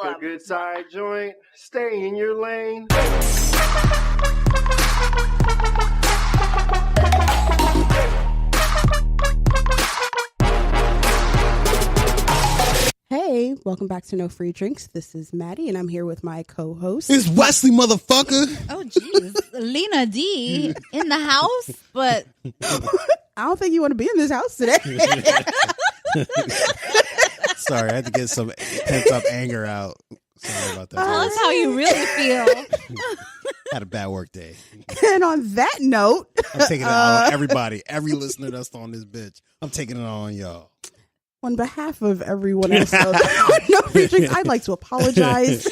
a good side joint. Stay in your lane. Hey, welcome back to NoFreeDrinks. This is Maddie, and I'm here with my co-host. It's Wesley, motherfucker. Oh, jeez. Lena D in the house, but I don't think you want to be in this house today. Sorry, I had to get some pent-up anger out. Sorry about that. tell us how you really feel. Had a bad work day. And on that note, I'm taking it out on everybody. Every listener that's on this bitch. I'm taking it on y'all. on behalf of everyone else on NoFreeDrinks, I'd like to apologize.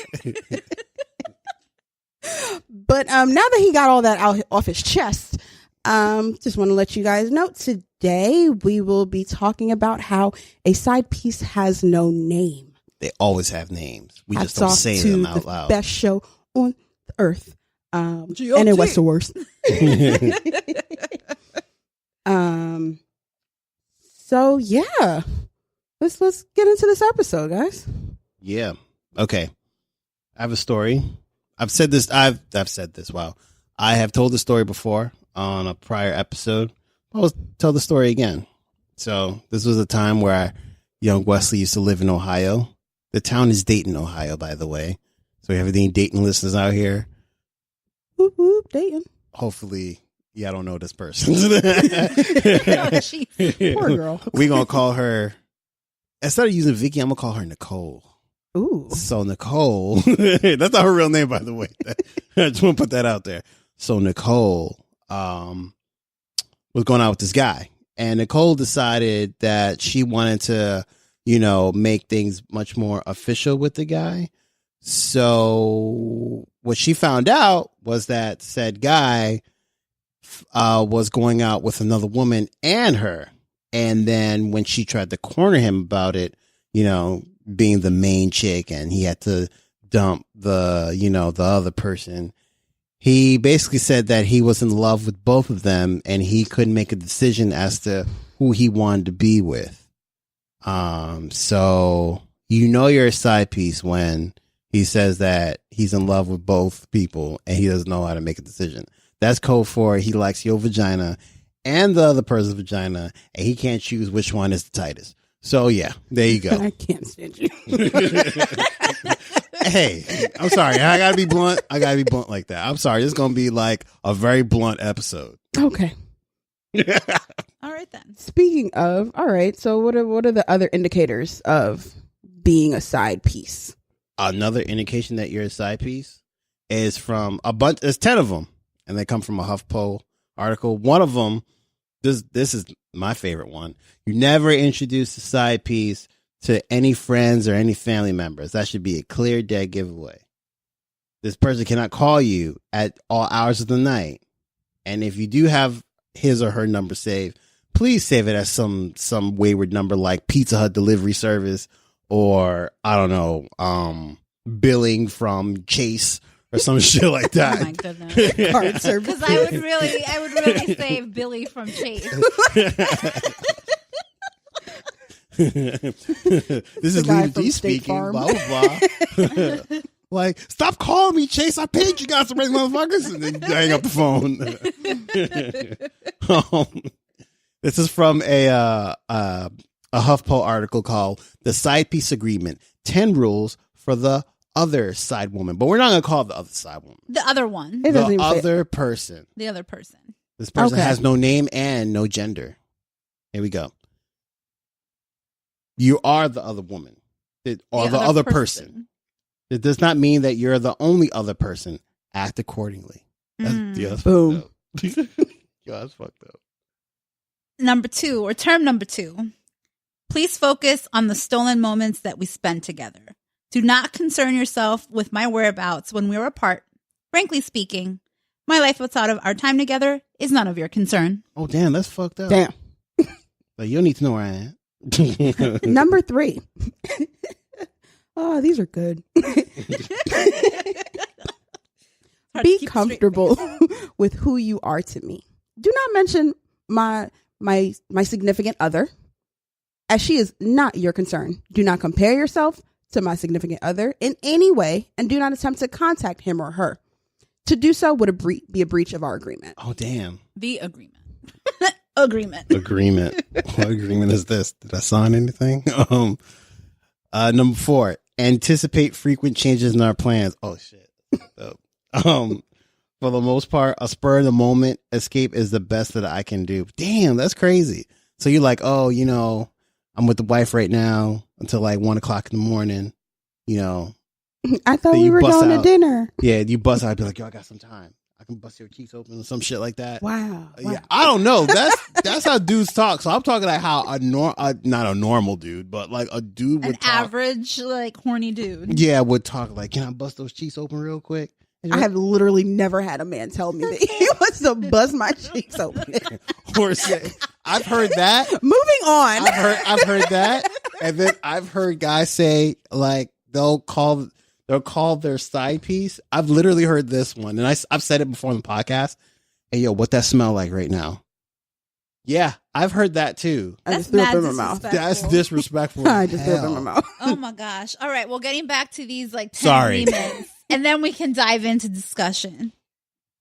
But now that he got all that out off his chest, just want to let you guys know today we will be talking about how a side piece has no name. They always have names. We just Hats don't off say to them out the loud. Best show on the earth, and it was the worst. So yeah, let's get into this episode, guys. Yeah. Okay. I have a story. I've said this. I've said this. Wow. I have told the story before on a prior episode. I'll tell the story again. So this was a time where young Wesley used to live in Ohio. The town is Dayton, Ohio, by the way. So we have any Dayton listeners out here. Whoop, whoop, Dayton. Hopefully, I don't know this person. Poor girl. We're going to call her, instead of using Vicky, I'm going to call her Nicole. Ooh. So Nicole, that's not her real name, by the way. I just want to put that out there. So Nicole was going out with this guy. And Nicole decided that she wanted to, make things much more official with the guy. So what she found out was that said guy was going out with another woman and her. And then when she tried to corner him about it, being the main chick and he had to dump the other person, he basically said that he was in love with both of them and he couldn't make a decision as to who he wanted to be with. So you're a side piece when he says that he's in love with both people and he doesn't know how to make a decision. That's code for he likes your vagina and the other person's vagina and he can't choose which one is the tightest. So yeah, there you go. I can't stand you. Hey, I'm sorry. I gotta be blunt. Like that. I'm sorry. This is gonna be like a very blunt episode. Okay. All right then. Speaking of, all right. So what are the other indicators of being a side piece? Another indication that you're a side piece is from a bunch. There's 10 of them, and they come from a HuffPo article. One of them, this is my favorite one. You never introduce a side piece to any friends or any family members. That should be a clear, dead giveaway. This person cannot call you at all hours of the night. And if you do have his or her number saved, please save it as some wayward number like Pizza Hut delivery service or, I don't know, billing from Chase or some shit like that. Oh my goodness. Card service. Because I would really save Billy from Chase. This is guy Lena from D State speaking. Farm. Blah blah blah. Like, stop calling me, Chase. I paid you guys to raise motherfuckers, and then hang up the phone. This is from a HuffPo article called "The Side Piece Agreement: 10 Rules for the Other Side Woman." But we're not going to call it the other side woman. The other one. It doesn't The even other person. The other person. This person Okay. has no name and no gender. Here we go. You are the other woman or the other person. It does not mean that you're the only other person. Act accordingly. That's Boom. fucked up. Yo, that's fucked up. Term number 2. Please focus on the stolen moments that we spend together. Do not concern yourself with my whereabouts when we're apart. Frankly speaking, my life outside of our time together is none of your concern. Oh, damn, that's fucked up. Damn. Like, you don't need to know where I am. Number 3. Oh, these are good. Be comfortable with who you are to me. Do not mention my significant other, as she is not your concern. Do not compare yourself to my significant other in any way and do not attempt to contact him or her. To do so would be a breach of our agreement. Oh, damn. The agreement. Agreement. Agreement. What agreement is this? Did I sign anything? Number 4, anticipate frequent changes in our plans. Oh, shit. For the most part, a spur of the moment escape is the best that I can do. Damn, that's crazy. So you're like, oh, you know, I'm with the wife right now until like 1 o'clock in the morning. You know, I thought then we you were bust going out. to dinner. Yeah, you bust out. I'd be like, yo, I got some time. I can bust your cheeks open or some shit like that. Wow. Yeah, I don't know. That's how dudes talk. So I'm talking like how not a normal dude, but like a dude would An talk. average, like, horny dude. Yeah, would talk like, can I bust those cheeks open real quick? I have literally never had a man tell me that he wants to buzz my cheeks open. Or say, I've heard that. Moving on. I've heard that, and then I've heard guys say like they'll call their side piece. I've literally heard this one, and I've said it before on the podcast. Hey, yo, what that smell like right now? Yeah, I've heard that too. I That's just threw up mad in my mouth. That's disrespectful. I just threw up in my mouth. Oh my gosh. All right. Well, getting back to these like 10 Sorry. agreements, and then we can dive into discussion.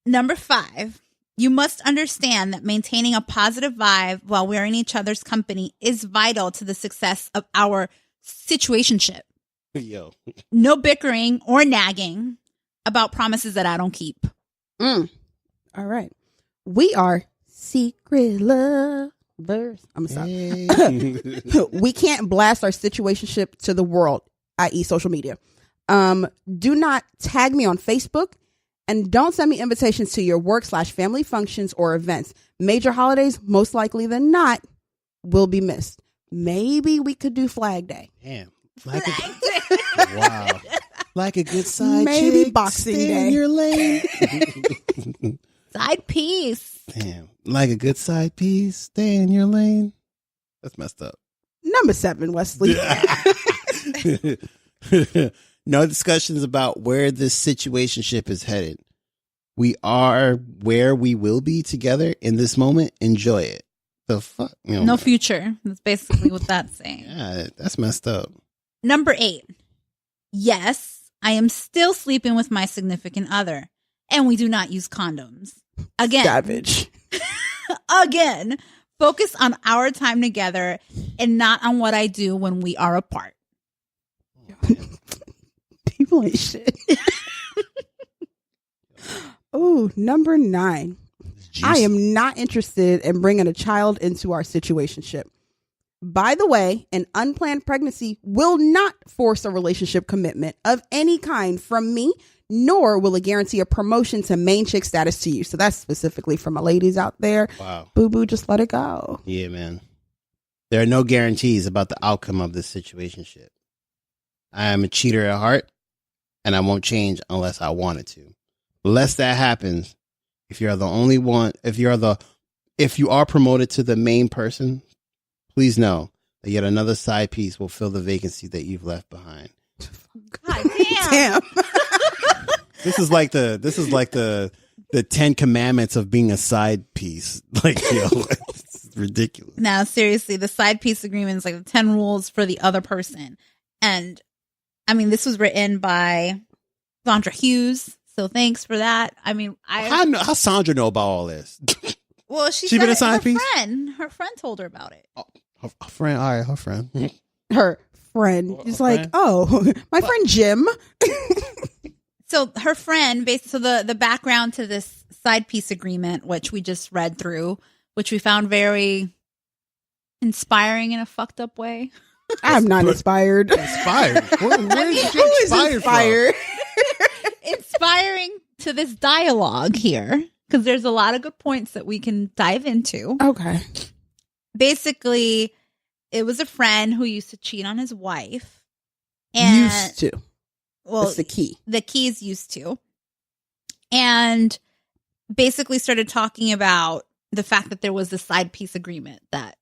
Number 5, you must understand that maintaining a positive vibe while we're in each other's company is vital to the success of our situationship. Yo, No bickering or nagging about promises that I don't keep. All right. We are secret lovers. I'm sorry. We can't blast our situationship to the world, i.e. social media. Do not tag me on Facebook and don't send me invitations to your work/family functions or events. Major holidays, most likely than not, will be missed. Maybe we could do Flag Day. damn. Wow. Like a good side Maybe chick, Boxing stay Day. in your lane. Side piece. Damn. Like a good side piece, stay in your lane. That's messed up. Number 7, Wesley. No discussions about where this situationship is headed. We are where we will be together in this moment. Enjoy it. The fuck? You know, No future. That's basically what that's saying. Yeah, that's messed up. Number 8. Yes, I am still sleeping with my significant other, and we do not use condoms. Again. Savage. Again, focus on our time together and not on what I do when we are apart. People ain't shit. Oh, number 9. I am not interested in bringing a child into our situationship. By the way, an unplanned pregnancy will not force a relationship commitment of any kind from me, nor will it guarantee a promotion to main chick status to you. So that's specifically for my ladies out there. Wow. Boo boo, just let it go. Yeah, man. There are no guarantees about the outcome of this situationship. I am a cheater at heart, and I won't change unless I wanted to. Unless that happens, if you are the only one, if you are promoted to the main person, please know that yet another side piece will fill the vacancy that you've left behind. God damn. Damn. This is like the 10 commandments of being a side piece. Like, yo, it's ridiculous. Now, seriously, the side piece agreement is like the 10 rules for the other person. And I mean, this was written by Sandra Hughes. So thanks for that. I mean, How Sandra know about all this? well, she been said a side piece? Her friend told her about it. Her friend, all right, her friend. Her friend. She's Her like, friend? oh, my friend Jim. So her friend, so the background to this side piece agreement, which we just read through, which we found very inspiring in a fucked up way. I'm not inspired. Inspired. Where did you Who get is inspired inspired? Inspiring to this dialogue here, because there's a lot of good points that we can dive into. Okay. Basically, it was a friend who used to cheat on his wife. And, Used to. well, That's the key. The keys used to. And basically started talking about the fact that there was this side piece agreement that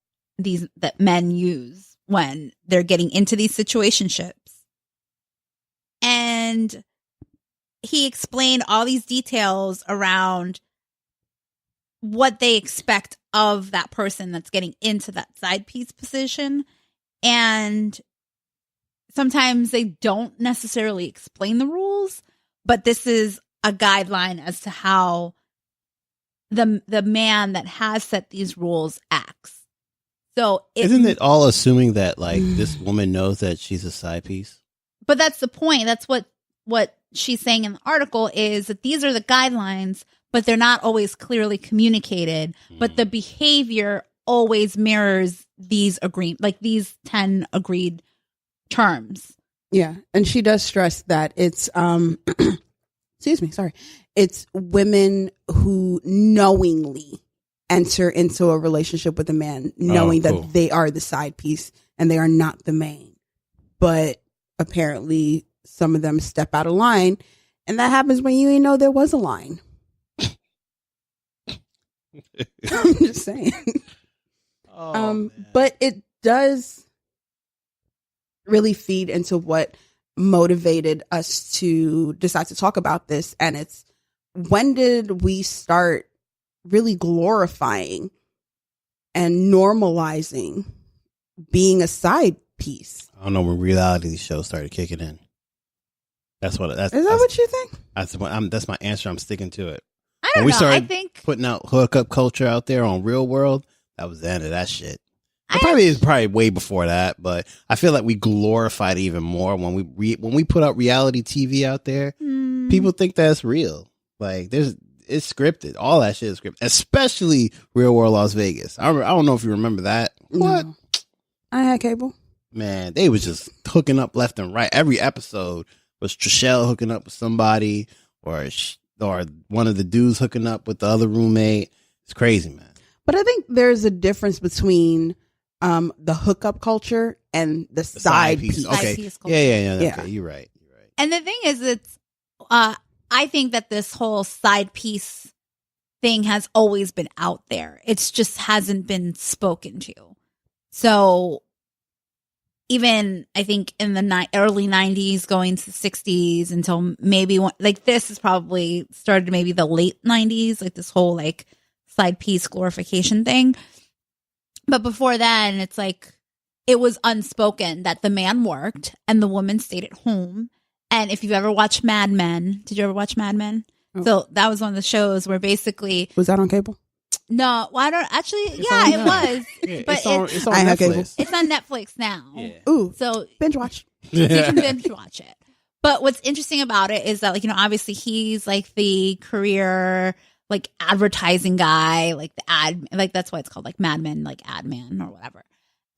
men use when they're getting into these situationships. And he explained all these details around what they expect of that person that's getting into that side piece position. And sometimes they don't necessarily explain the rules, but this is a guideline as to how the man that has set these rules acts. So isn't it all assuming that like this woman knows that she's a side piece? But that's the point. That's what she's saying in the article is that these are the guidelines, but they're not always clearly communicated. But the behavior always mirrors these these 10 agreed terms. Yeah, and she does stress that it's excuse me, sorry. It's women who knowingly enter into a relationship with a man knowing that they are the side piece and they are not the main. But apparently some of them step out of line, and that happens when you didn't know there was a line. I'm just saying. But it does really feed into what motivated us to decide to talk about this, and it's when did we start really glorifying and normalizing being a side piece? I don't know when reality shows started kicking in. Is that what you think? That's my answer. I'm sticking to it. I don't when we know. started I think putting out hookup culture out there on Real World, that was the end of that shit. It's probably way before that, but I feel like we glorified it even more when we put out reality TV out there. People think that's real. Like it's scripted. All that shit is scripted, especially Real World Las Vegas. I don't know if you remember that. What? No. I had cable. Man, they was just hooking up left and right. Every episode was Trishelle hooking up with somebody, or one of the dudes hooking up with the other roommate. It's crazy, man. But I think there's a difference between the hookup culture and the side piece. Okay. Side piece culture. Yeah. Okay, you're right. And the thing is, it's I think that this whole side piece thing has always been out there. It's just hasn't been spoken to. So even I think in the early 90s going to 60s until maybe this is probably started maybe the late 90s, like this whole like side piece glorification thing. But before then, it's like it was unspoken that the man worked and the woman stayed at home. And if you've ever watched Mad Men, did you ever watch Mad Men? Oh. So that was one of the shows where basically... Was that on cable? No, well, I don't actually. It was. Yeah, but it's on Netflix. It's on Netflix now. Yeah. Ooh, so binge watch. You can binge watch it. But what's interesting about it is that, like, obviously he's like the career, like advertising guy, like the ad, like that's why it's called like Mad Men, like ad man or whatever.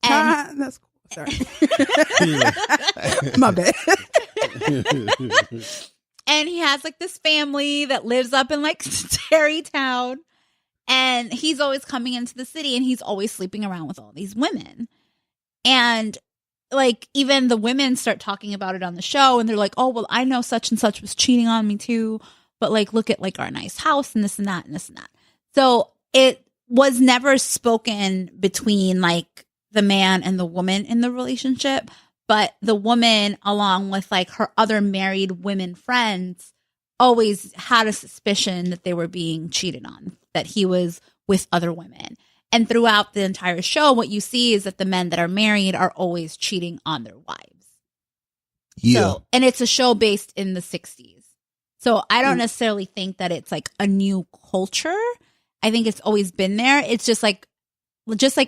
And that's cool. Sorry, my bad. And he has like this family that lives up in like Terrytown. And he's always coming into the city and he's always sleeping around with all these women. And like even the women start talking about it on the show and they're like, oh, well, I know such and such was cheating on me too. But like, look at like our nice house and this and that and this and that. So it was never spoken between like the man and the woman in the relationship. But the woman, along with like her other married women friends, always had a suspicion that they were being cheated on, that he was with other women. And throughout the entire show, what you see is that the men that are married are always cheating on their wives. Yeah. So, and it's a show based in the 60s. So I don't necessarily think that it's like a new culture. I think it's always been there. It's just like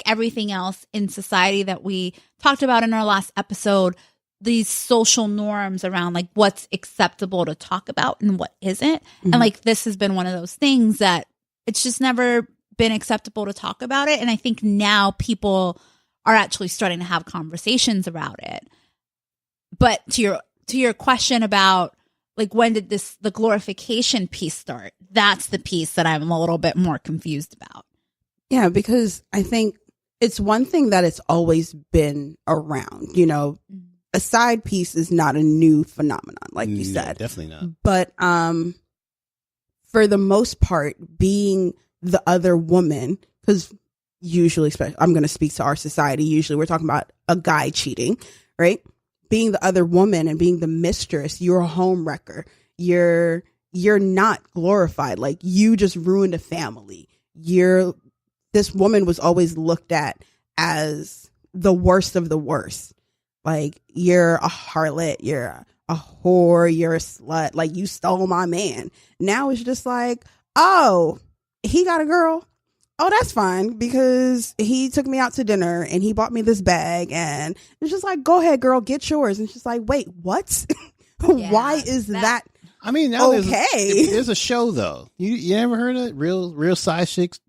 everything else in society that we talked about in our last episode, these social norms around like what's acceptable to talk about and what isn't. And like this has been one of those things that it's just never been acceptable to talk about it. And I think now people are actually starting to have conversations about it. But to your question about like when did the glorification piece start? That's the piece that I'm a little bit more confused about. Yeah, because I think it's one thing that it's always been around, you know. A side piece is not a new phenomenon, like you said. Definitely not. But for the most part, being the other woman, because usually, I'm going to speak to our society, usually we're talking about a guy cheating, right? Being the other woman and being the mistress, you're a home wrecker. You're not glorified. Like, you just ruined a family. This woman was always looked at as the worst of the worst. Like, you're a harlot, you're a whore, you're a slut, like, you stole my man. Now it's just like, oh, he got a girl. Oh, that's fine, because he took me out to dinner and he bought me this bag, and it's just like, go ahead, girl, get yours. And it's just like, wait, what? Yeah, Why is that? I mean, now Okay. there's a show though. You ever heard of it? Real side chicks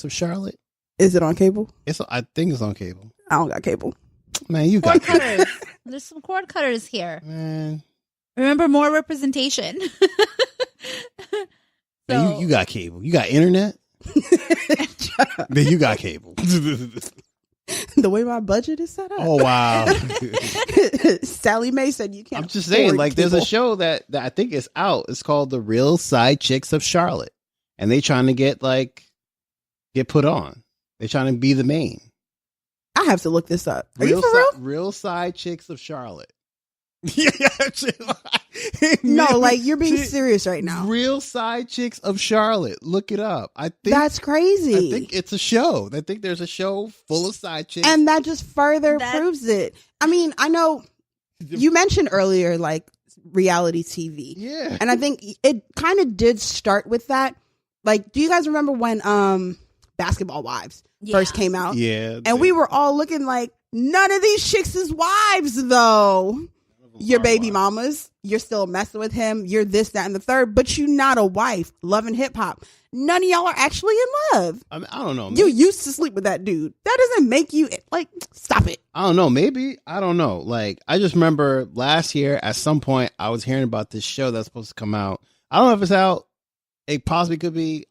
of Charlotte? Is it on cable? I think it's on cable. I don't got cable. Man, you Cord got cutters. There's some cord cutters here. man. Remember, more representation. Man, you got cable. You got internet. Then you got cable. The way my budget is set up. Oh wow. Sally Mae said you can't. I'm just saying, afford like, there's a cable. show that I think is out. It's called The Real Side Chicks of Charlotte, and they trying to get put on. They trying to be the main. I have to look this up. Are you for real? Real Side Chicks of Charlotte. No, like, you're being serious right now. Real Side Chicks of Charlotte. Look it up. I think That's crazy. I think it's a show. I think there's a show full of side chicks. And that just further proves it. I mean, I know you mentioned earlier, like, reality TV. Yeah. And I think it kind of did start with that. Like, do you guys remember when Basketball Wives first came out? Yeah. And we were all looking like, none of these chicks is wives, though. Your baby mamas, you're still messing with him. You're this, that, and the third, but you're not a wife. Love and hip hop. None of y'all are actually in love. I mean, I don't know. You used to sleep with that dude. That doesn't make you, like, stop it. I don't know. Maybe. I don't know. Like, I just remember last year at some point I was hearing about this show that's supposed to come out. I don't know if it's out. It possibly could be.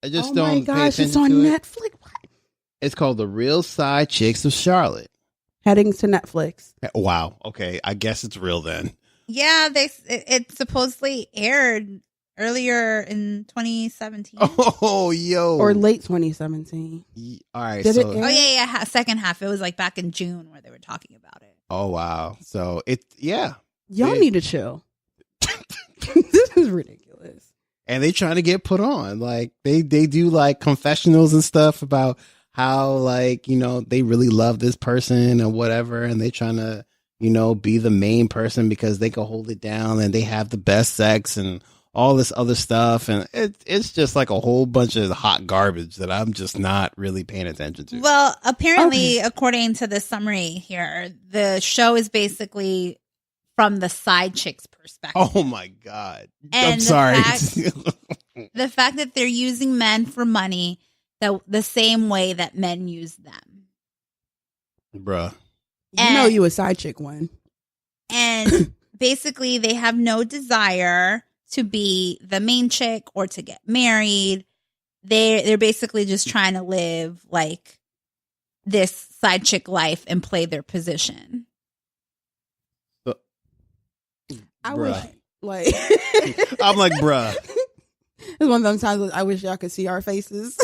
I just don't Oh my gosh, pay attention it's on to it. Netflix. What? It's called The Real Side Chicks of Charlotte. Heading to Netflix. Wow. Okay. I guess it's real then. Yeah, it supposedly aired earlier in 2017. Oh, yo. Or late 2017. All right. Did so, it air? Oh yeah, second half. It was like back in June where they were talking about it. oh, wow. So Y'all Big. need to chill. This is ridiculous. And they trying to get put on. Like, they do like confessionals and stuff about how, like, you know, they really love this person or whatever. And they trying to, you know, be the main person because they can hold it down and they have the best sex and all this other stuff. And it's just like a whole bunch of hot garbage that I'm just not really paying attention to. Well, apparently, according to the summary here, the show is basically from the side chick's perspective. Oh my God. And I'm sorry. The fact that they're using men for money the same way that men use them. Bruh. You know you a side chick one. And basically they have no desire to be the main chick or to get married. They're basically just trying to live like this side chick life and play their position. I Bruh. wish, like, I'm like, bruh. it's one of those times I wish y'all could see our faces.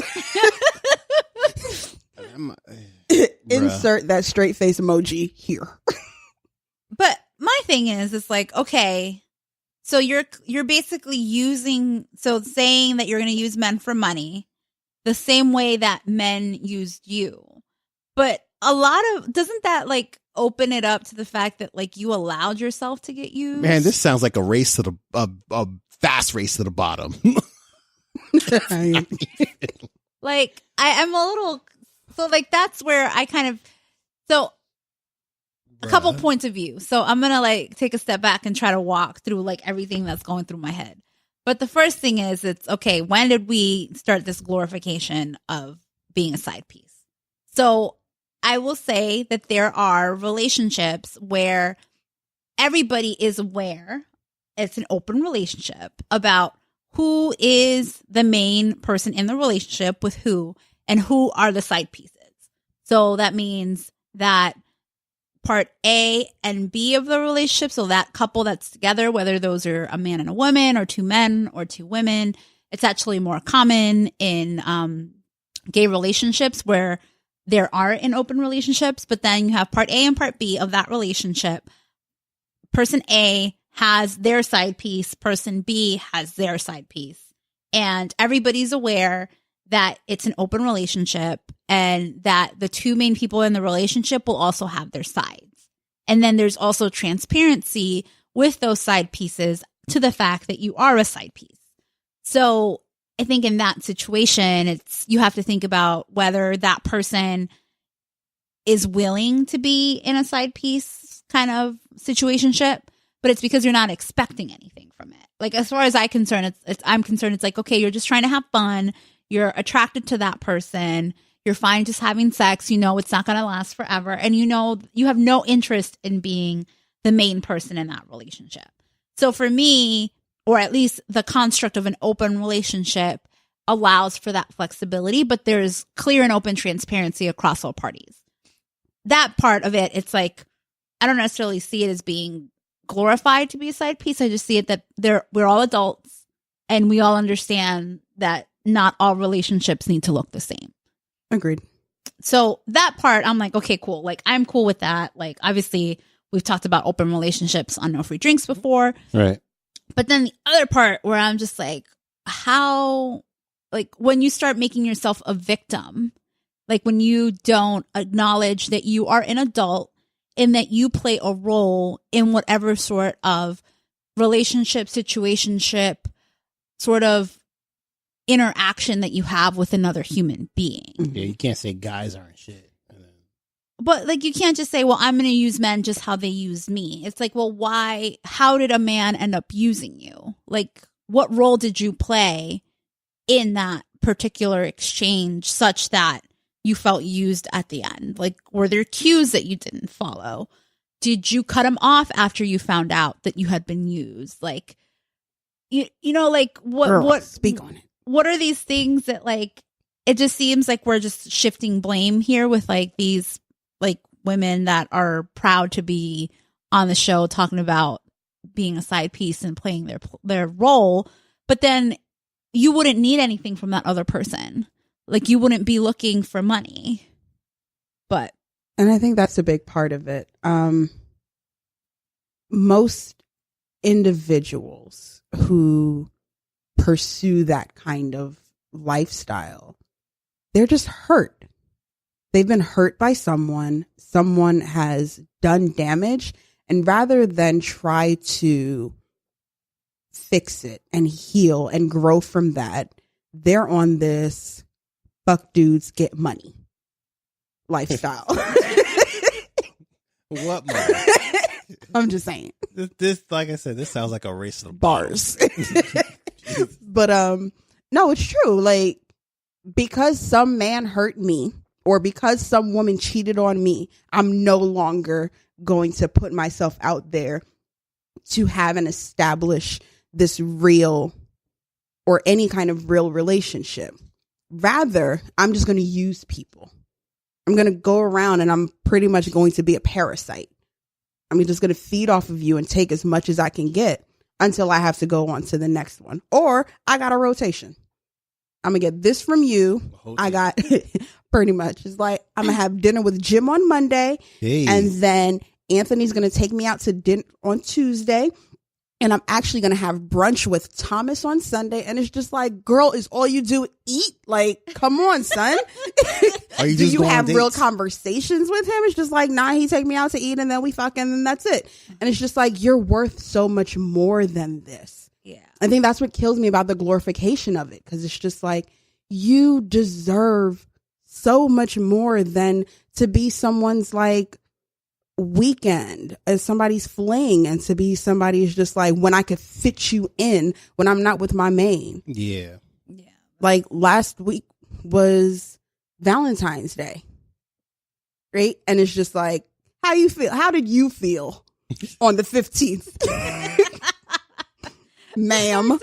Insert that straight face emoji here. But my thing is, it's like, okay, so you're basically saying that you're going to use men for money the same way that men used you. But doesn't that like open it up to the fact that like you allowed yourself to get used? Man, this sounds like a race to a fast race to the bottom. Like I'm a little, so like that's where I kind of, so a couple points of view. So I'm going to like take a step back and try to walk through like everything that's going through my head. But the first thing is, it's okay, when did we start this glorification of being a side piece? So I will say that there are relationships where everybody is aware, it's an open relationship, about who is the main person in the relationship with who and who are the side pieces. So that means that part A and B of the relationship, so that couple that's together, whether those are a man and a woman or two men or two women, it's actually more common in gay relationships where there are in open relationships, but then you have part A and part B of that relationship. Person A has their side piece, person B has their side piece. And everybody's aware that it's an open relationship and that the two main people in the relationship will also have their sides. And then there's also transparency with those side pieces to the fact that you are a side piece. So I think in that situation, you have to think about whether that person is willing to be in a side piece kind of situationship, but it's because you're not expecting anything from it. Like, as far as I'm concerned, it's like, okay, you're just trying to have fun. You're attracted to that person. You're fine just having sex. You know it's not going to last forever. And you know you have no interest in being the main person in that relationship. So for me, or at least the construct of an open relationship allows for that flexibility, but there's clear and open transparency across all parties. That part of it, it's like, I don't necessarily see it as being glorified to be a side piece. I just see it that we're all adults and we all understand that not all relationships need to look the same. Agreed. So that part, I'm like, okay, cool. Like, I'm cool with that. Like, obviously, we've talked about open relationships on No Free Drinks before. Right. But then the other part where I'm just like, how, like, when you start making yourself a victim, like when you don't acknowledge that you are an adult and that you play a role in whatever sort of relationship, situationship, sort of interaction that you have with another human being. Yeah, you can't say guys aren't shit. But like, you can't just say, well, I'm going to use men just how they use me. It's like, well, why? How did a man end up using you? Like, what role did you play in that particular exchange such that you felt used at the end? Like, were there cues that you didn't follow? Did you cut him off after you found out that you had been used? Like, you know, like what speak on it. What are these things that, like, it just seems like we're just shifting blame here with like these like women that are proud to be on the show talking about being a side piece and playing their role, but then you wouldn't need anything from that other person. Like, you wouldn't be looking for money. And I think that's a big part of it. Most individuals who pursue that kind of lifestyle, they're just hurt. They've been hurt by someone. Someone has done damage. And rather than try to fix it and heal and grow from that, they're on this fuck dudes get money lifestyle. What money? I'm just saying. This, like I said, this sounds like a race of Bars. But no, it's true. Like, because some man hurt me or because some woman cheated on me, I'm no longer going to put myself out there to have and establish this real or any kind of real relationship. Rather, I'm just going to use people. I'm going to go around and I'm pretty much going to be a parasite. I'm just going to feed off of you and take as much as I can get until I have to go on to the next one. Or I got a rotation. I'm going to get this from you. I got pretty much. It's like, I'm going to have dinner with Jim on Monday. Hey. And then Anthony's going to take me out to dinner on Tuesday. And I'm actually going to have brunch with Thomas on Sunday. And it's just like, girl, is all you do eat? Like, come on, son. Are you do just you going have on real dates? conversations with him? It's just like, nah, he take me out to eat and then we fuck and then that's it. And it's just like, you're worth so much more than this. Yeah. I think that's what kills me about the glorification of it. Because it's just like, you deserve so much more than to be someone's like weekend, as somebody's fling, and to be somebody's just like, when I could fit you in when I'm not with my main. Yeah. Yeah. Like, last week was Valentine's Day, right? And it's just like, how you feel? How did you feel on the 15th? Ma'am.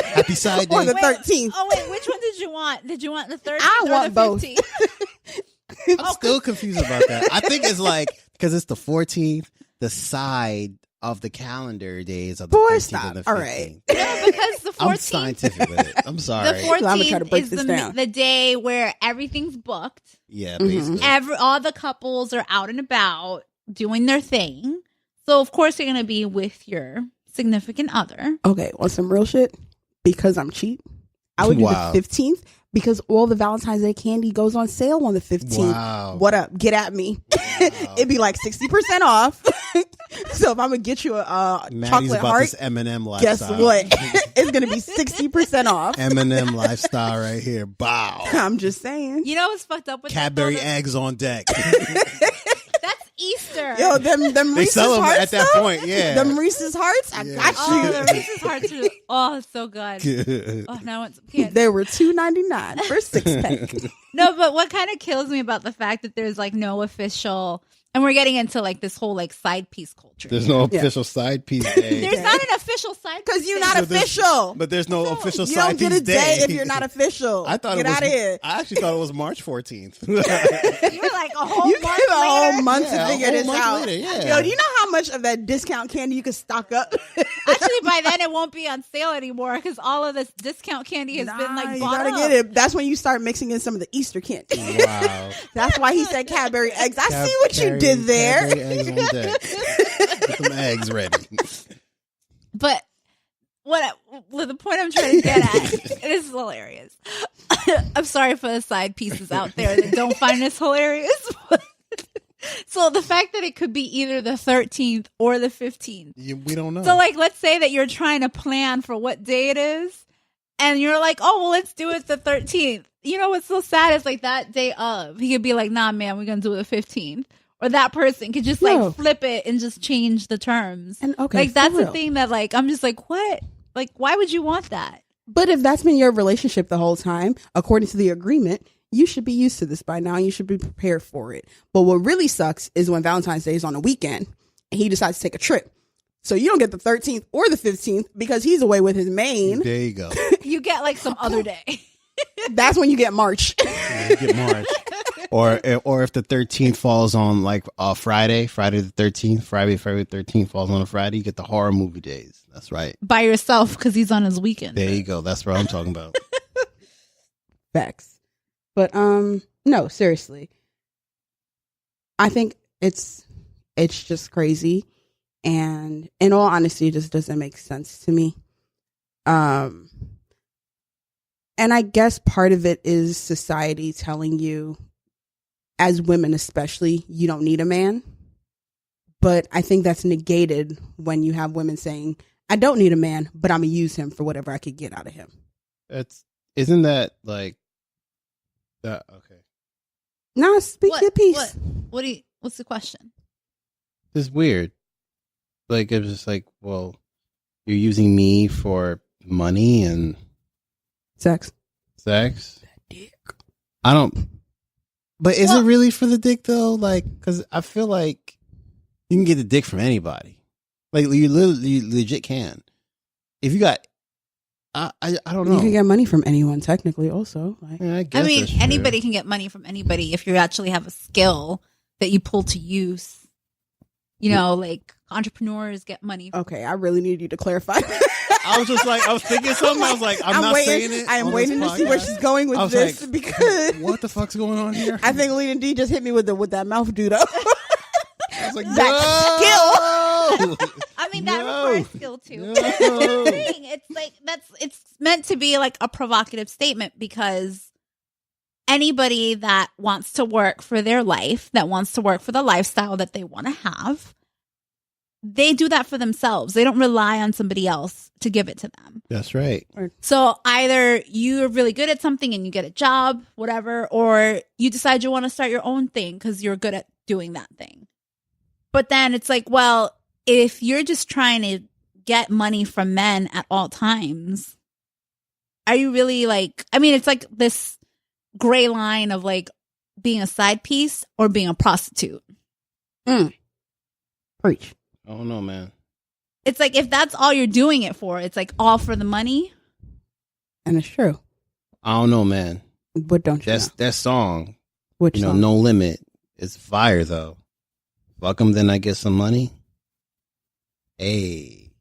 Happy side On day. the 13th. Oh, wait, which one did you want? Did you want the 13th I or want the both. 15th? I'm still confused about that. I think it's like, because it's the 14th, the side of the calendar days of the Boy, 13th stop. and the 15th. All right. No, because the 14th. I'm scientific with it. I'm sorry. The I'm gonna try to 14th break is this down. the day where everything's booked. Yeah, Mhm. basically. All the couples are out and about doing their thing. So, of course, you're going to be with your significant other. Okay, on some real shit, because I'm cheap, I would do Wow. the 15th because all the Valentine's Day candy goes on sale on the 15th. Wow. What up? Get at me. Wow. It'd be like 60% off. So if I'm gonna get you a Maddie's chocolate about heart, this M&M guess lifestyle. what? It's gonna be 60% off. M&M lifestyle right here. Bow. I'm just saying. You know what's fucked up with Cadbury that, though? eggs on deck. That's Easter. Yo, them They Reese's sell them hearts at that though? point. Yeah. Them Reese's hearts, I got Oh, you. the Reese's Hearts are, oh, it's so good. Oh, now it's candy. They were $2.99 for a 6-pack. No, but what kind of kills me about the fact that there's like no official, and we're getting into like this whole like side piece culture. There's no official side piece day. There's not an official side piece. Because you're day. not official. But there's no official You side don't piece get a day day if you're not official. I thought Get it was. out of here. I actually thought it was March 14th. You're like a whole You month give a whole later. month Yeah, to a figure whole this month out. later, yeah. Yo, do you know how much of that discount candy you can stock up? Actually, by then it won't be on sale anymore because all of this discount candy has been like you bought gotta up. get it. That's when you start mixing in some of the Easter candy. Wow. That's why he said Cadbury eggs. I see what you did there. Cadbury eggs on deck. Get them eggs ready. But the point I'm trying to get at, this is hilarious. I'm sorry for the side pieces out there that don't find this hilarious. So the fact that it could be either the 13th or the 15th. We don't know. So like, let's say that you're trying to plan for what day it is, and you're like, oh, well, let's do it the 13th. You know what's so sad is like that day of, he could be like, nah, man, we're going to do it the 15th. Or that person could just like flip it and just change the terms. And okay, like that's for the real. thing that like, I'm just like, what? Like, why would you want that? But if that's been your relationship the whole time, according to the agreement, you should be used to this by now. You should be prepared for it. But what really sucks is when Valentine's Day is on a weekend and he decides to take a trip. So you don't get the 13th or the 15th because he's away with his main. There you go. You get like some other day. That's when you get March. Yeah, you get March. Or if the 13th falls on like Friday the 13th, February 13th falls on a Friday, you get the horror movie days. That's right. By yourself because he's on his weekend. There you go. That's what I'm talking about. Facts. But no, seriously. I think it's just crazy, and in all honesty, it just doesn't make sense to me. And I guess part of it is society telling you, as women especially, you don't need a man. But I think that's negated when you have women saying, I don't need a man, but I'm going to use him for whatever I could get out of him. Isn't that like that? Okay. Nah, speak your piece. What's the question? It's weird. Like, it was just like, well, you're using me for money and Sex. Dick. I don't. But is it really for the dick though? Like, because I feel like you can get the dick from anybody. Like, you legit can. If you got, I don't know. You can get money from anyone, technically, also. Like, Yeah, I guess I mean, that's true. anybody can get money from anybody if you actually have a skill that you pull to use. You know, like entrepreneurs get money. okay, I really need you to clarify. I was just like, I was thinking something. I was like, I'm not waiting. saying it. I am on waiting this to see where podcast. she's going I with was this like, because what the fuck's going on here? I think Lena D just hit me with that mouth dude up. I was like, that no! I mean, that No. requires skill too. No. That's the thing. It's like it's meant to be like a provocative statement because anybody that wants to work for their life, that wants to work for the lifestyle that they want to have, they do that for themselves. They don't rely on somebody else to give it to them. That's right. So either you're really good at something and you get a job, whatever, or you decide you want to start your own thing because you're good at doing that thing. But then it's like, well, if you're just trying to get money from men at all times, are you really like, I mean, it's like this gray line of like being a side piece or being a prostitute. Preach. I don't know, man. It's like, if that's all you're doing it for, it's like all for the money. And it's true. I don't know, man. But don't you know? That song, Which song? No limit. It's fire though. Fuck 'em, then I get some money. Hey.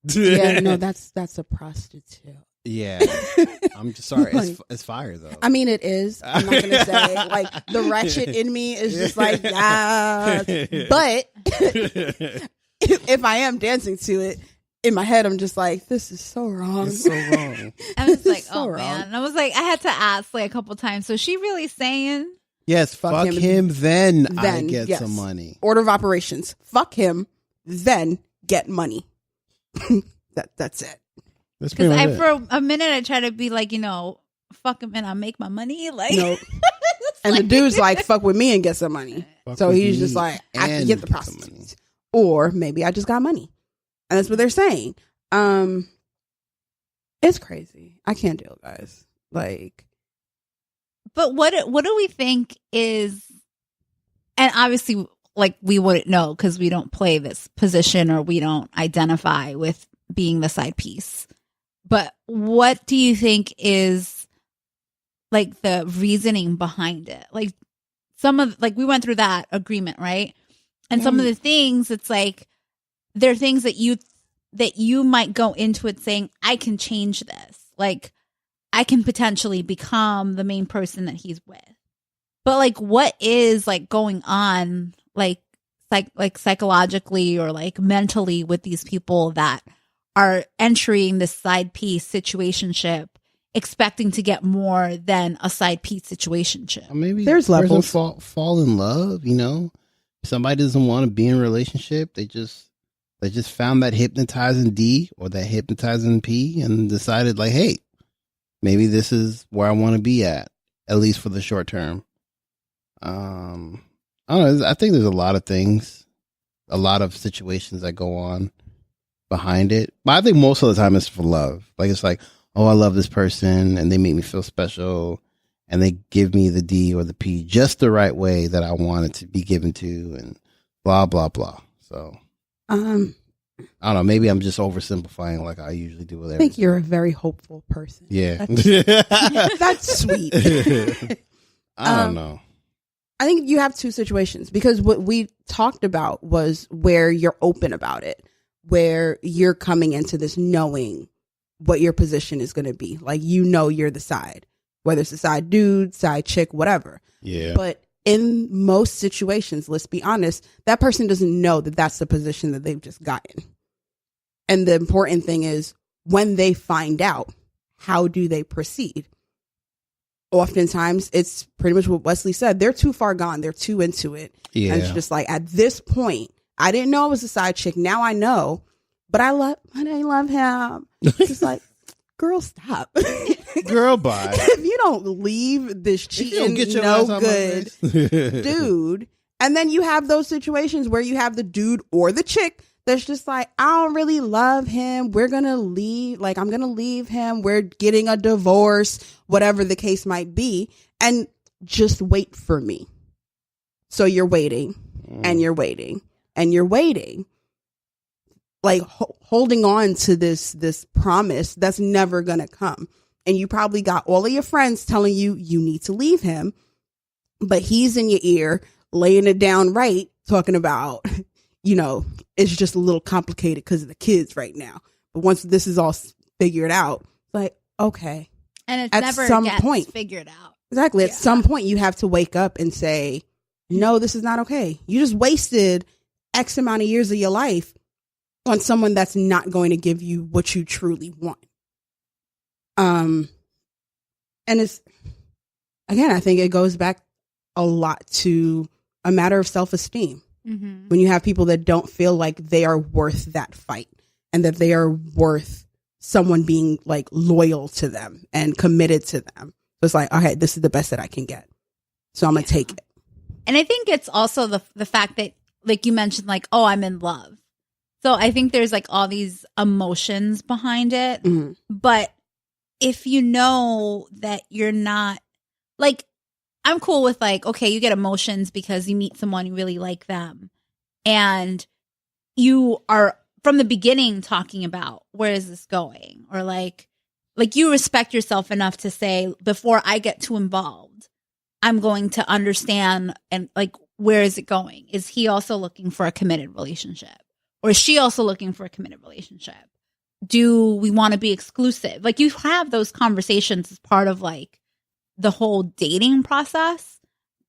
Yeah, no, that's a prostitute. Yeah. I'm just sorry. It's fire though. I mean, it is. I'm not going to say, like, the ratchet in me is just like, yeah. But if I am dancing to it, in my head, I'm just like, this is so wrong. It's so wrong. I was like, So oh wrong. man. And I was like, I had to ask like a couple times. So she really saying, Yes, fuck him, then I then, get yes. some money. Order of operations. Fuck him, then get money. That's it. That's pretty because much it. for a minute I tried to be like, fuck him and I'll make my money. Like, No. And the dude's like, fuck with me and get some money. Fuck So with he's me just like, I can and get the some money. prostitutes. Or maybe I just got money. And that's what they're saying. It's crazy. I can't deal, guys. Like, but what do we think is, and obviously like we wouldn't know because we don't play this position or we don't identify with being the side piece. But what do you think is like the reasoning behind it? Like we went through that agreement, right? And some of the things, it's like, there are things that you might go into it saying, I can change this. Like, I can potentially become the main person that he's with. But like, what is like going on, like psychologically or like mentally with these people that are entering this side piece situationship, expecting to get more than a side piece situationship? Maybe There's the person levels. fall in love, Somebody doesn't want to be in a relationship. They just found that hypnotizing D or that hypnotizing P and decided like, hey, maybe this is where I want to be at least for the short term. I don't know. I think there's a lot of things, a lot of situations that go on behind it. But I think most of the time it's for love. Like, it's like, oh, I love this person and they make me feel special. And they give me the D or the P just the right way that I want it to be given to, and blah, blah, blah. So, I don't know. Maybe I'm just oversimplifying like I usually do with everything. I think you're a very hopeful person. Yeah. That's sweet. I don't know. I think you have two situations, because what we talked about was where you're open about it, where you're coming into this knowing what your position is going to be. Like, you're the side. Whether it's a side dude, side chick, whatever. Yeah. But in most situations, let's be honest, that person doesn't know that that's the position that they've just gotten. And the important thing is, when they find out, how do they proceed? Oftentimes, it's pretty much what Wesley said. They're too far gone. They're too into it. Yeah. And it's just like, at this point, I didn't know I was a side chick. Now I know. But I love him. It's like, girl, stop. Girl, bye. If you don't leave this cheating, no good dude, and then you have those situations where you have the dude or the chick that's just like, I don't really love him. We're going to leave. Like, I'm going to leave him. We're getting a divorce, whatever the case might be. And just wait for me. So you're waiting and you're waiting and you're waiting. Like holding on to this promise that's never going to come. And you probably got all of your friends telling you need to leave him, but he's in your ear, laying it down right, talking about, it's just a little complicated because of the kids right now. But once this is all figured out, like, okay. And it's at never some gets point figured out. Exactly. At some point, you have to wake up and say, no, this is not okay. You just wasted X amount of years of your life on someone that's not going to give you what you truly want. And it's, again, I think it goes back a lot to a matter of self-esteem. Mm-hmm. When you have people that don't feel like they are worth that fight and that they are worth someone being like loyal to them and committed to them. So it's like, okay, this is the best that I can get. So I'm going to take it. And I think it's also the fact that, like you mentioned, like, oh, I'm in love. So I think there's like all these emotions behind it. Mm-hmm. But if you know that you're not, like, I'm cool with like, okay, you get emotions because you meet someone, you really like them. And you are from the beginning talking about, where is this going? Or like you respect yourself enough to say, before I get too involved, I'm going to understand and like, where is it going? Is he also looking for a committed relationship? Or is she also looking for a committed relationship? Do we want to be exclusive? Like, you have those conversations as part of like the whole dating process.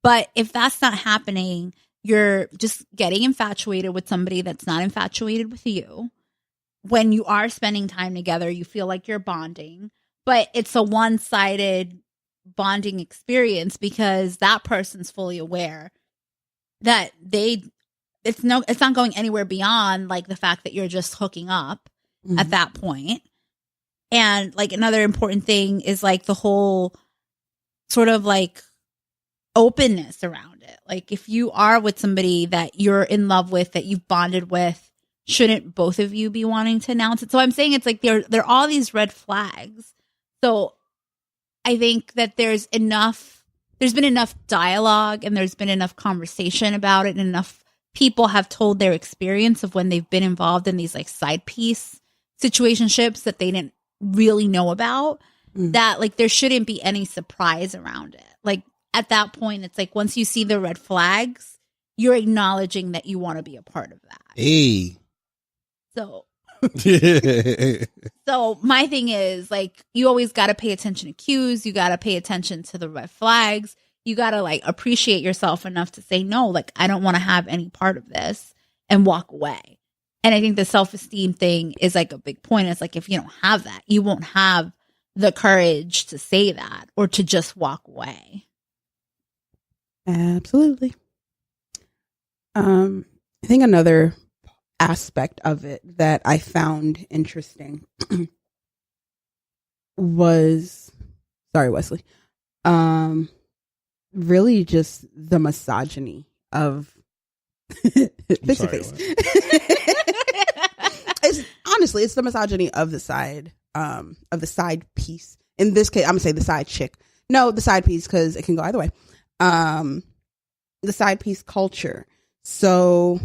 But if that's not happening, you're just getting infatuated with somebody that's not infatuated with you. when you are spending time together, you feel like you're bonding, but it's a one-sided bonding experience because that person's fully aware that it's not going anywhere beyond like the fact that you're just hooking up at that point. And like another important thing is like the whole sort of like openness around it. Like if you are with somebody that you're in love with, that you've bonded with, shouldn't both of you be wanting to announce it? So I'm saying it's like there are all these red flags. So I think that there's been enough dialogue and there's been enough conversation about it, and enough people have told their experience of when they've been involved in these like side piece situationships that they didn't really know about, that like there shouldn't be any surprise around it. Like at that point, it's like once you see the red flags, you're acknowledging that you want to be a part of that. Hey. So my thing is like, you always got to pay attention to cues. You got to pay attention to the red flags. You got to like appreciate yourself enough to say, no, like I don't want to have any part of this, and walk away. And I think the self-esteem thing is like a big point. It's like, if you don't have that, you won't have the courage to say that or to just walk away. Absolutely. I think another aspect of it that I found interesting was, sorry, Wesley, really just the misogyny of fix your face. It's the misogyny of the side piece. In this case, I'm gonna say the side chick. No, the side piece, because it can go either way. The side piece culture. So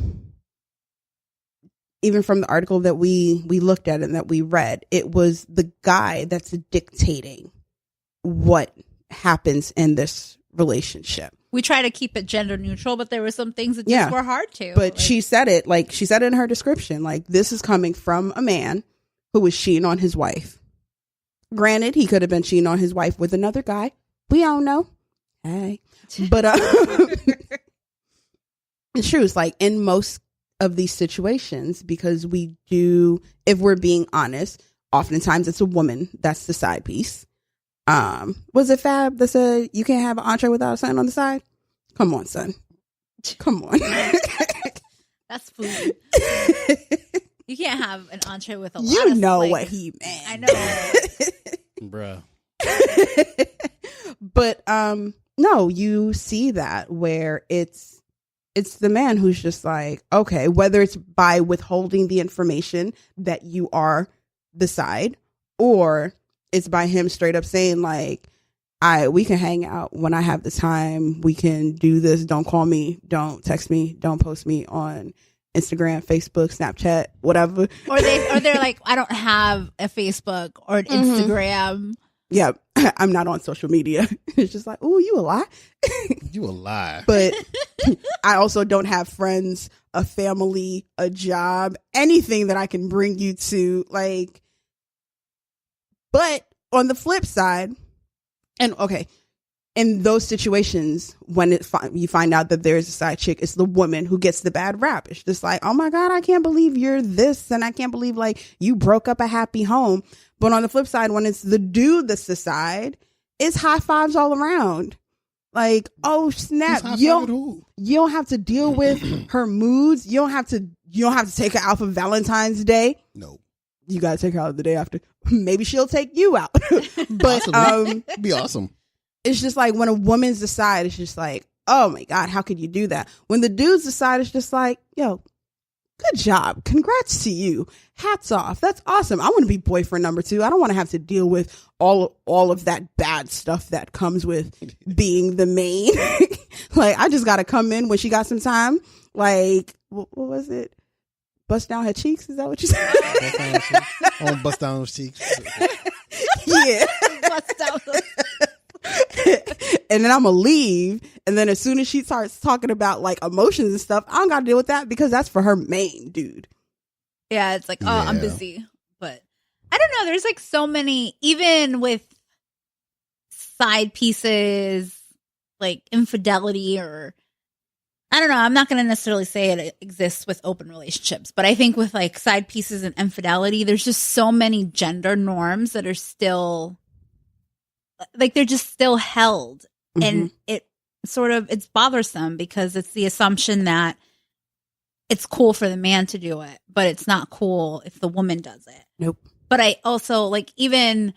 even from the article that we looked at and that we read, it was the guy that's dictating what happens in this relationship. We try to keep it gender neutral, but there were some things that just were hard to. But she said it in her description, like, this is coming from a man who was cheating on his wife. Granted, he could have been cheating on his wife with another guy. We don't know. Hey. But it's true. It's like in most of these situations, because we do, if we're being honest, oftentimes it's a woman that's the side piece. Was it Fab that said you can't have an entree without something on the side? Come on, son. Come on. That's food. You can't have an entree with a lot You of, know like, what he meant. I know. Bruh. But no, you see that where it's the man who's just like, okay, whether it's by withholding the information that you are the side, or it's by him straight up saying like, we can hang out when I have the time. We can do this. Don't call me. Don't text me. Don't post me on Instagram, Facebook, Snapchat, whatever. Or they're like, I don't have a Facebook or an Instagram. Yeah, I'm not on social media. It's just like, oh, you a lie. You a lie. But I also don't have friends, a family, a job, anything that I can bring you to. Like, but on the flip side, and okay, in those situations, when you find out that there's a side chick, it's the woman who gets the bad rap. It's just like, oh my God, I can't believe you're this, and I can't believe like you broke up a happy home. But on the flip side, when it's the dude that's the side, it's high fives all around. Like, oh snap, you don't have to deal with her moods. You don't have to take her out for Valentine's Day. No. You gotta take her out the day after. Maybe she'll take you out. But It'd be awesome. It's just like when a woman's the side, it's just like, oh my God, how could you do that? When the dude's the side, it's just like, yo, good job. Congrats to you. Hats off. That's awesome. I want to be boyfriend number 2. I don't want to have to deal with all of that bad stuff that comes with being the main. Like, I just got to come in when she got some time. Like, what was it? Bust down her cheeks? Is that what you said? I want to bust down those cheeks. Yeah. Bust down those. And then I'm gonna leave, and then as soon as she starts talking about like emotions and stuff, I don't gotta deal with that because that's for her main dude. Yeah, it's like, oh, I'm busy. But I don't know, there's like so many, even with side pieces, like infidelity, or I don't know. I'm not going to necessarily say it exists with open relationships, but I think with like side pieces and infidelity, there's just so many gender norms that are still like they're just still held. And it's bothersome because it's the assumption that it's cool for the man to do it, but it's not cool if the woman does it. Nope. But I also like, even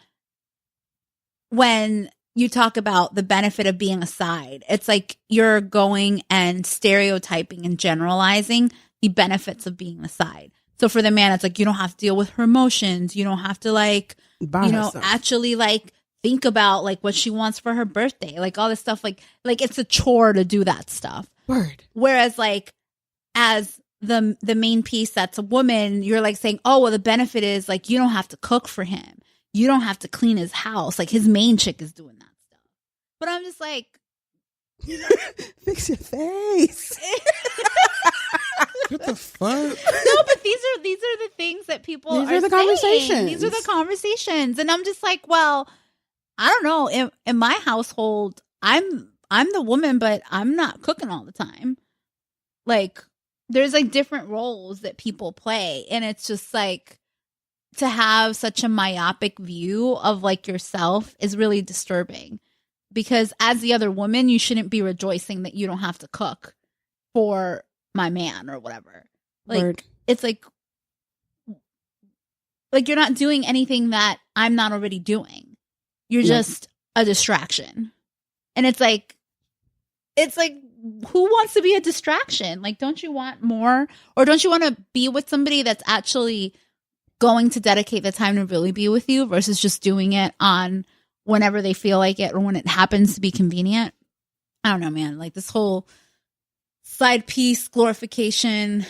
when you talk about the benefit of being a side, it's like you're going and stereotyping and generalizing the benefits of being a side. So for the man, it's like, you don't have to deal with her emotions. You don't have to like, actually like think about like what she wants for her birthday, like all this stuff. Like it's a chore to do that stuff. Word. Whereas like as the main piece that's a woman, you're like saying, oh, well, the benefit is like you don't have to cook for him. You don't have to clean his house. Like his main chick is doing that stuff. But I'm just like, fix your face. What the fuck? No, but these are the things that people These are the conversations. These are the conversations. And I'm just like, well, I don't know. In my household, I'm the woman, but I'm not cooking all the time. Like there's like different roles that people play. And it's just like to have such a myopic view of like yourself is really disturbing. Because as the other woman, you shouldn't be rejoicing that you don't have to cook for my man or whatever. Like Word. It's like you're not doing anything that I'm not already doing. You're just a distraction. And it's like who wants to be a distraction? Like, don't you want more? Or don't you want to be with somebody that's actually going to dedicate the time to really be with you versus just doing it on whenever they feel like it or when it happens to be convenient? I don't know, man. Like this whole side piece glorification,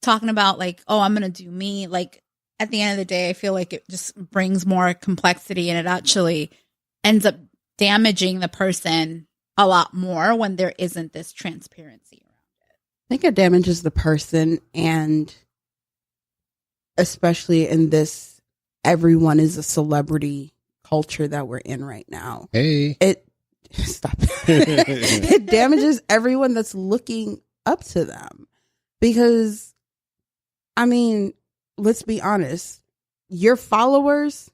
talking about like, oh, I'm going to do me. Like at the end of the day, I feel like it just brings more complexity and it actually ends up damaging the person a lot more when there isn't this transparency around it. I think it damages the person, and especially in this everyone is a celebrity culture that we're in right now. Hey. Stop. It damages everyone that's looking up to them. Because, I mean, let's be honest. Your followers,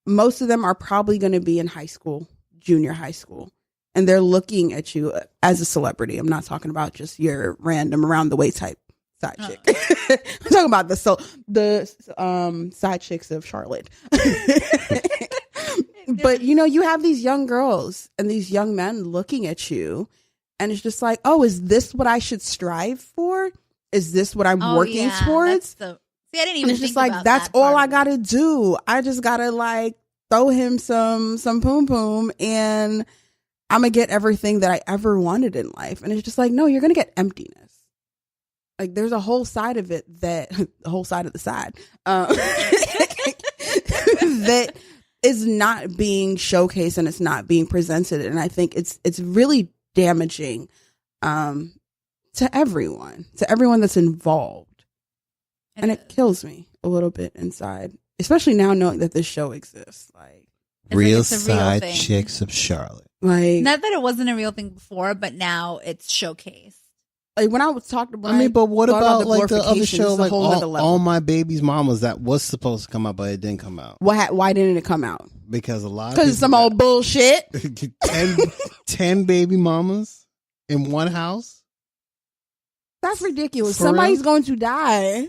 most of them are probably going to be in high school, junior high school. And they're looking at you as a celebrity. I'm not talking about just your random around the way type side chick. I'm talking about the side chicks of Charlotte. But, you know, you have these young girls and these young men looking at you. And it's just like, oh, is this what I should strive for? Is this what I'm working towards? See, I didn't even and it's think just like, about that's that all part I of got to it. do. I just got to like throw him some poom poom and I'm going to get everything that I ever wanted in life. And it's just like, no, you're going to get emptiness. Like there's a whole side of it that the whole side of the side that is not being showcased and it's not being presented. And I think it's really damaging to everyone that's involved. And it kills me a little bit inside, especially now knowing that this show exists. Like real it's a real side thing. chicks of Charlotte. Like Not that it wasn't a real thing before, but now it's showcased. like when I was talking about, I mean, but what about like the other glorification, show, this is a like whole nother level. all My Baby's Mamas, that was supposed to come out, but it didn't come out Why didn't it come out? because a lot of Because some old bullshit. 10 baby mamas in one house. That's ridiculous. For Somebody's real? going to die,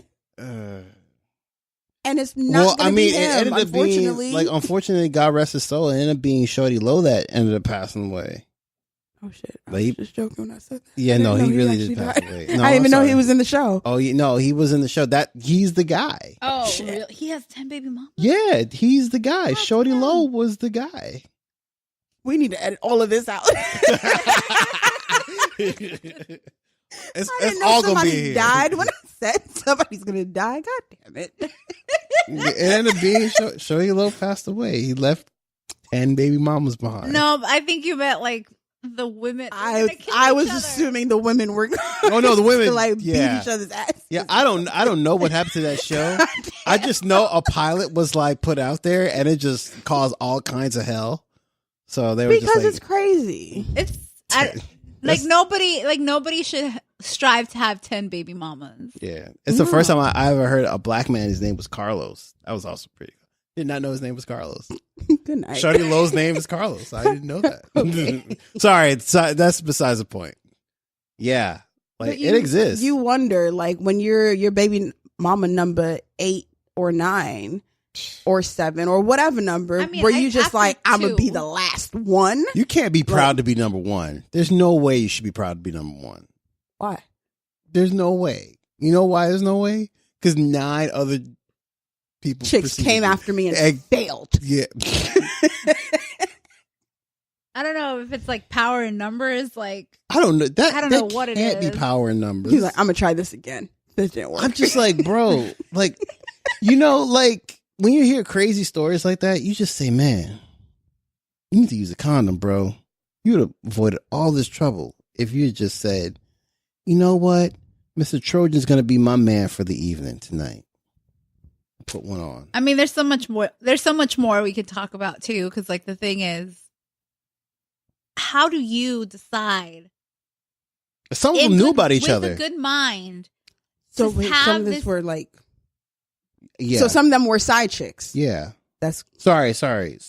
and it's not. Well, gonna I mean, be him, it ended up being unfortunately. like, unfortunately, God rest his soul. It ended up being Shorty Low that ended up passing away. Oh shit! I But he- was just joking when I said that. Yeah, I didn't no, know he really actually did pass died. away. I No, didn't even know sorry. he was in the show. Oh, no, he was in the show. That he's the guy. Oh, Shit. really? He has 10 baby mamas? Yeah, he's the guy. That's Shorty him. Low was the guy. We need to edit all of this out. It's I didn't know all gonna somebody be here. died when I said somebody's gonna die. God damn it! It ended up being Shorty Low passed away. He left 10 baby mamas behind. No, I think you meant like the women. I was assuming the women were. Oh no, the women to like yeah. beat each other's ass. Yeah, I don't know what happened to that show. I just know a pilot was like put out there and it just caused all kinds of hell. So they were Because just like, it's crazy. It's Like nobody should strive to have 10 baby mamas. Yeah. It's the first time I ever heard a black man, his name was Carlos. That was also pretty cool. Did not know his name was Carlos. Good night. Shorty Lowe's name is Carlos. I didn't know that. Okay. Sorry, that's besides the point. Yeah. Like it exists. You wonder, like, when you're your baby mama number 8 or 9 or 7 or whatever number, where you just like, I'm gonna be the last one. You can't be proud to be number 1. There's no way you should be proud to be number 1. Why? There's no way. You know why there's no way? Because 9 other chicks came after me and failed. Yeah. I don't know if it's like power in numbers. Like I don't know. I don't know what it is. Can't be power in numbers. He's like, I'm gonna try this again. This didn't work. I'm just like, bro, like, you know, like when you hear crazy stories like that, you just say, man, you need to use a condom, bro. You would have avoided all this trouble if you had just said, you know what, Mr. Trojan's gonna be my man for the evening tonight. Put one on. I mean, there's so much more. There's so much more we could talk about too. Because like the thing is, how do you decide? Some of them knew about each other. With a good mind. So wait, some of this were like, yeah. So some of them were side chicks. Yeah. That's sorry,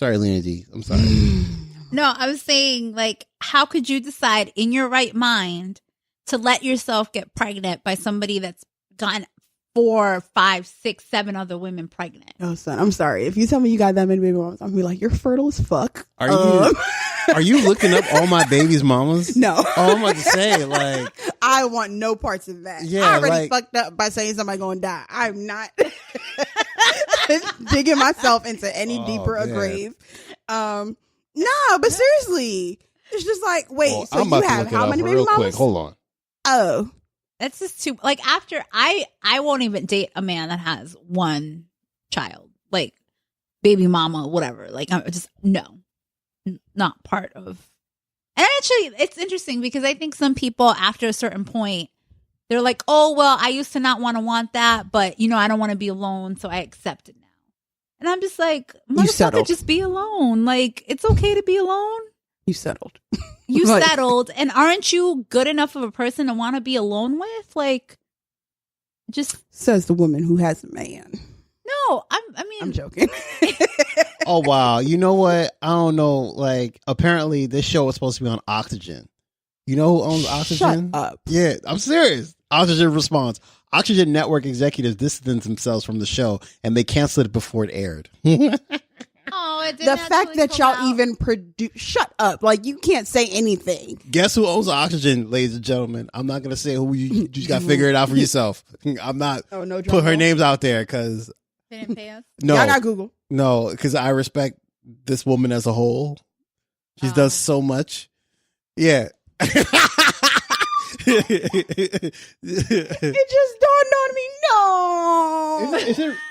Lena D. I'm sorry. No, I was saying, like, how could you decide in your right mind to let yourself get pregnant by somebody that's gotten 4, 5, 6, 7 other women pregnant? Oh, son, I'm sorry. If you tell me you got that many baby mamas, I'm gonna be like, you're fertile as fuck. Are you looking up all my baby's mamas? No. Oh, I'm about to say, like, I want no parts of that. Yeah, I already like, fucked up by saying somebody gonna die. I'm not digging myself into any deeper a grave. No, but seriously, it's just like, wait, well, so you have how many baby mamas? Quick. Hold on. Oh, that's just too. Like, after I won't even date a man that has one child, like baby mama, whatever. Like, I'm just not part of. And actually, it's interesting because I think some people after a certain point, they're like, oh, well, I used to not want that, but, you know, I don't want to be alone, so I accept it now. And I'm just like, motherfucker, just be alone. Like, it's okay to be alone. You settled. You settled. And aren't you good enough of a person to want to be alone with? Like, just. Says the woman who has a man. No, I'm joking. Oh, wow. You know what? I don't know. Like, apparently this show was supposed to be on Oxygen. You know who owns Oxygen? Shut up. Yeah, I'm serious. Oxygen response. Oxygen Network executives distanced themselves from the show and they canceled it before it aired. Oh, it didn't. The fact that y'all even produce. Shut up. Like, you can't say anything. Guess who owns Oxygen, ladies and gentlemen? I'm not going to say who you just got to figure it out for yourself. I'm not put her names out there because. They didn't pay us? No. Y'all got Google. No, because I respect this woman as a whole. She does so much. Yeah. It just dawned on me. No.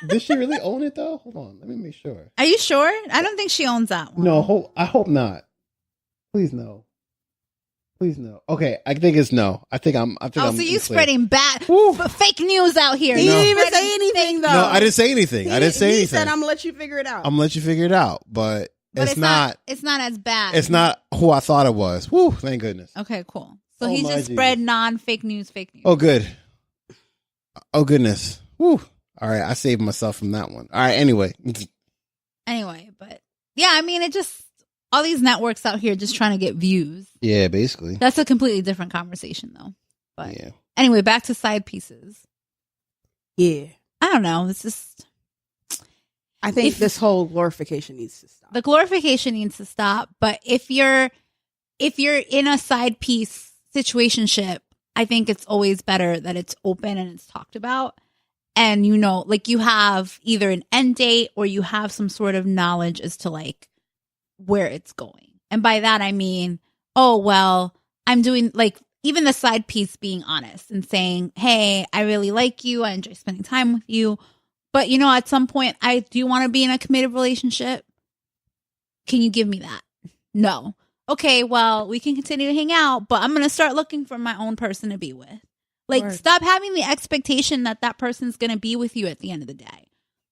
Does she really own it though? Hold on, let me make sure. Are you sure? I don't think she owns that one. No, I hope not. Please no. Okay, I think it's no. So you spreading bad fake news out here. He didn't even say anything though. No, I didn't say anything. He said, "I'm gonna let you figure it out." I'm gonna let you figure it out, but it's not. It's not as bad. It's not who I thought it was. Woo! Thank goodness. Okay, cool. So he just spread non-fake news, fake news. Oh, good. Oh, goodness. Woo. All right, I saved myself from that one. All right, anyway. But yeah, I mean, it just, all these networks out here just trying to get views. Yeah, basically. That's a completely different conversation, though. But yeah. Anyway, back to side pieces. Yeah. I don't know. It's just. I think this whole glorification needs to stop. The glorification needs to stop. But if you're in a side piece situationship, I think it's always better that it's open and it's talked about. And, you know, like you have either an end date or you have some sort of knowledge as to like where it's going. And by that, I mean, oh, well, I'm doing like even the side piece being honest and saying, hey, I really like you. I enjoy spending time with you. But, you know, at some point, I do want to be in a committed relationship. Can you give me that? No. Okay, well, we can continue to hang out, but I'm going to start looking for my own person to be with. Like, stop having the expectation that that person's going to be with you at the end of the day.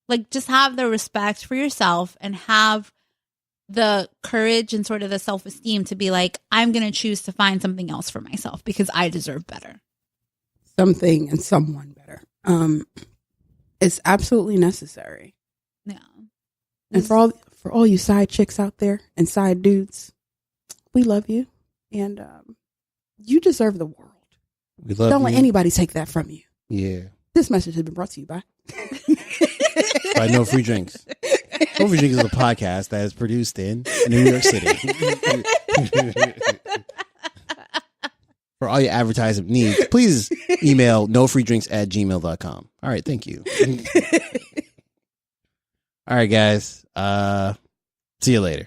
Like, just have the respect for yourself and have the courage and sort of the self-esteem to be like, I'm going to choose to find something else for myself because I deserve better. Something and someone better. It's absolutely necessary. Yeah. And for all you side chicks out there and side dudes, we love you. And you deserve the world. We love Don't you. let anybody take that from you. Yeah. This message has been brought to you by No Free Drinks. No Free Drinks is a podcast that is produced in New York City. For all your advertising needs, please email nofreedrinks@gmail.com. All right, thank you. All right, guys. See you later.